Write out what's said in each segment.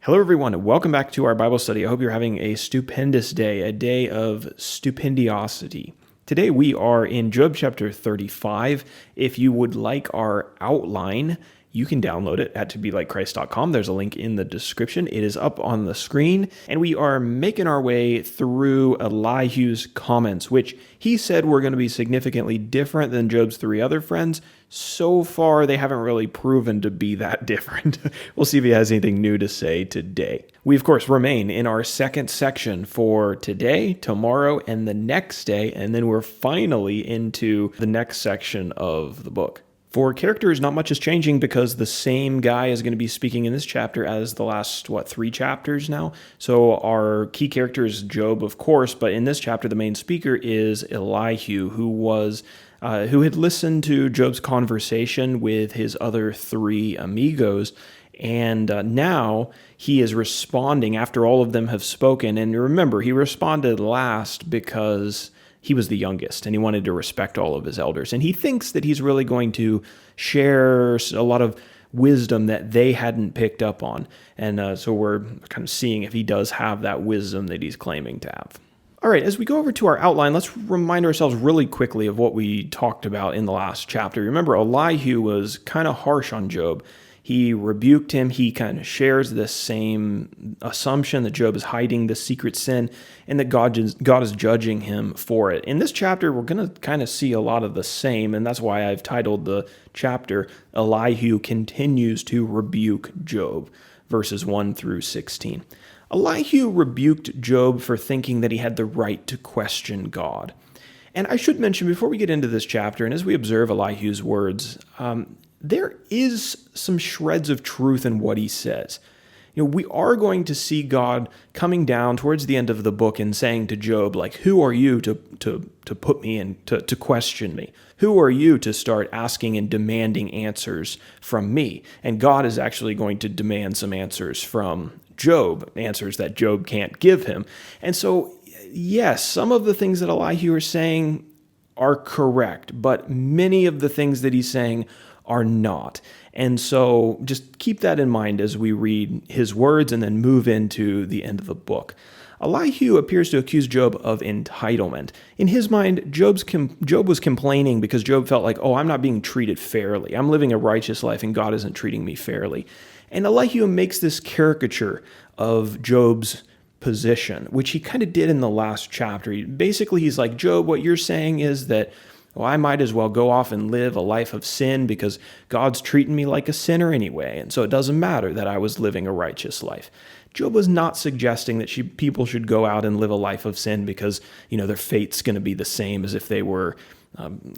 Hello, everyone, and welcome back to our Bible study. I hope you're having a stupendous day, a day of stupendiosity. Today we are in Job chapter 35. If you would like our outline, you can download it at tobelikechrist.com. There's a link in the description. It is up on the screen, and we are making our way through Elihu's comments, which he said were going to be significantly different than Job's three other friends. So far, they haven't really proven to be that different. We'll see if he has anything new to say today. We, of course, remain in our second section for today, tomorrow, and the next day, and then we're finally into the next section of the book. For characters, not much is changing because the same guy is going to be speaking in this chapter as the last, three chapters now. So our key character is Job, of course, but in this chapter, the main speaker is Elihu, who had listened to Job's conversation with his other three amigos, and now he is responding after all of them have spoken. And remember, he responded last because he was the youngest, and he wanted to respect all of his elders. And he thinks that he's really going to share a lot of wisdom that they hadn't picked up on. And so we're kind of seeing if he does have that wisdom that he's claiming to have. All right, as we go over to our outline, let's remind ourselves really quickly of what we talked about in the last chapter. Remember, Elihu was kind of harsh on Job. He rebuked him. He kind of shares this same assumption that Job is hiding the secret sin and that God is judging him for it. In this chapter, we're going to kind of see a lot of the same, and that's why I've titled the chapter, Elihu Continues to Rebuke Job, verses 1 through 16. Elihu rebuked Job for thinking that he had the right to question God. And I should mention, before we get into this chapter, and as we observe Elihu's words, there is some shreds of truth in what he says. We are going to see God coming down towards the end of the book and saying to Job, who are you to put me in, to question me? Who are you to start asking and demanding answers from me? And God is actually going to demand some answers from Job, answers that Job can't give him. And so, yes, some of the things that Elihu is saying are correct, but many of the things that he's saying are not. And so just keep that in mind as we read his words and then move into the end of the book. Elihu appears to accuse Job of entitlement. In his mind, Job was complaining because Job felt like, I'm not being treated fairly. I'm living a righteous life and God isn't treating me fairly. And Elihu makes this caricature of Job's position, which he kind of did in the last chapter. Basically, he's like, Job, what you're saying is that I might as well go off and live a life of sin because God's treating me like a sinner anyway, and so it doesn't matter that I was living a righteous life. Job was not suggesting that people should go out and live a life of sin because, their fate's going to be the same as if they were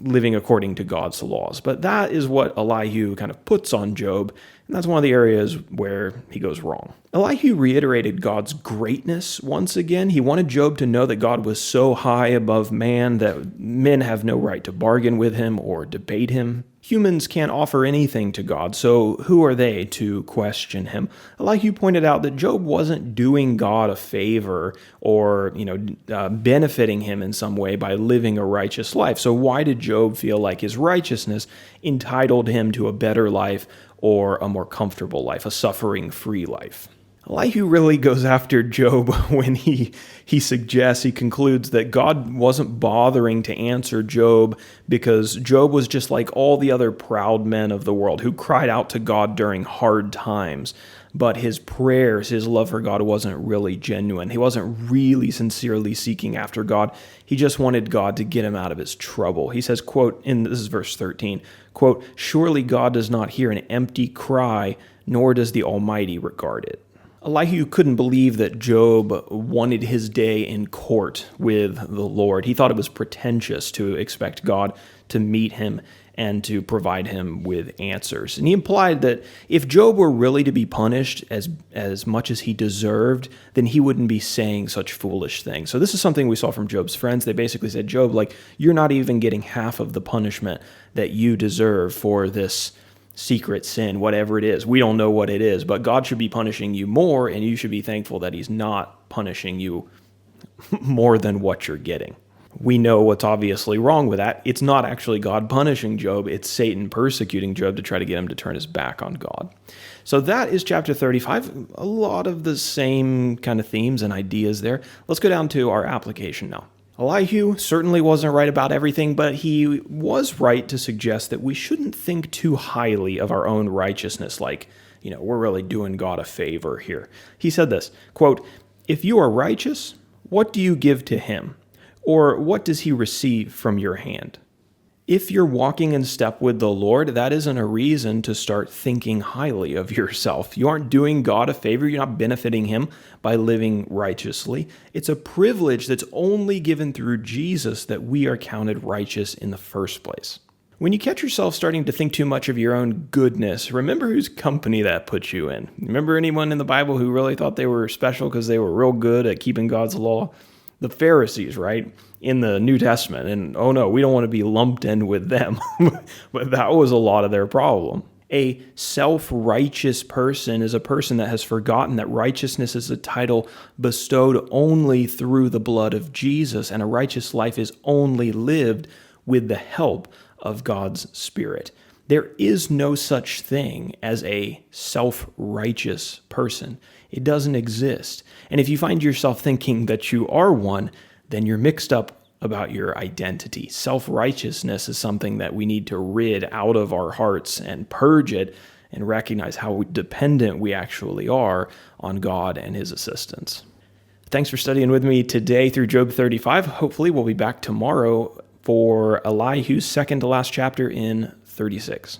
living according to God's laws. But that is what Elihu kind of puts on Job, and that's one of the areas where he goes wrong. Elihu reiterated God's greatness once again. He wanted Job to know that God was so high above man that men have no right to bargain with him or debate him. Humans can't offer anything to God, so who are they to question him? Elihu pointed out that Job wasn't doing God a favor or, benefiting him in some way by living a righteous life. So why did Job feel like his righteousness entitled him to a better life or a more comfortable life, a suffering-free life? Elihu really goes after Job when he concludes that God wasn't bothering to answer Job because Job was just like all the other proud men of the world who cried out to God during hard times. But his prayers, his love for God wasn't really genuine. He wasn't really sincerely seeking after God. He just wanted God to get him out of his trouble. He says, quote, this is verse 13, quote, "Surely God does not hear an empty cry, nor does the Almighty regard it." Elihu couldn't believe that Job wanted his day in court with the Lord. He thought it was pretentious to expect God to meet him and to provide him with answers. And he implied that if Job were really to be punished as much as he deserved, then he wouldn't be saying such foolish things. So this is something we saw from Job's friends. They basically said, Job, you're not even getting half of the punishment that you deserve for this secret sin, whatever it is. We don't know what it is, but God should be punishing you more, and you should be thankful that he's not punishing you more than what you're getting. We know what's obviously wrong with that. It's not actually God punishing Job, it's Satan persecuting Job to try to get him to turn his back on God. So that is chapter 35. A lot of the same kind of themes and ideas there. Let's go down to our application now. Elihu certainly wasn't right about everything, but he was right to suggest that we shouldn't think too highly of our own righteousness, like, we're really doing God a favor here. He said this, quote, "If you are righteous, what do you give to him? Or what does he receive from your hand?" If you're walking in step with the Lord, that isn't a reason to start thinking highly of yourself. You aren't doing God a favor. You're not benefiting him by living righteously. It's a privilege that's only given through Jesus that we are counted righteous in the first place. When you catch yourself starting to think too much of your own goodness, remember whose company that puts you in. Remember anyone in the Bible who really thought they were special because they were real good at keeping God's law? The Pharisees, right, in the New Testament. And oh no, we don't want to be lumped in with them. But that was a lot of their problem. A self-righteous person is a person that has forgotten that righteousness is a title bestowed only through the blood of Jesus, and a righteous life is only lived with the help of God's Spirit. There is no such thing as a self-righteous person. It doesn't exist. And if you find yourself thinking that you are one, then you're mixed up about your identity. Self-righteousness is something that we need to rid out of our hearts and purge it and recognize how dependent we actually are on God and his assistance. Thanks for studying with me today through Job 35. Hopefully we'll be back tomorrow for Elihu's second to last chapter in 36.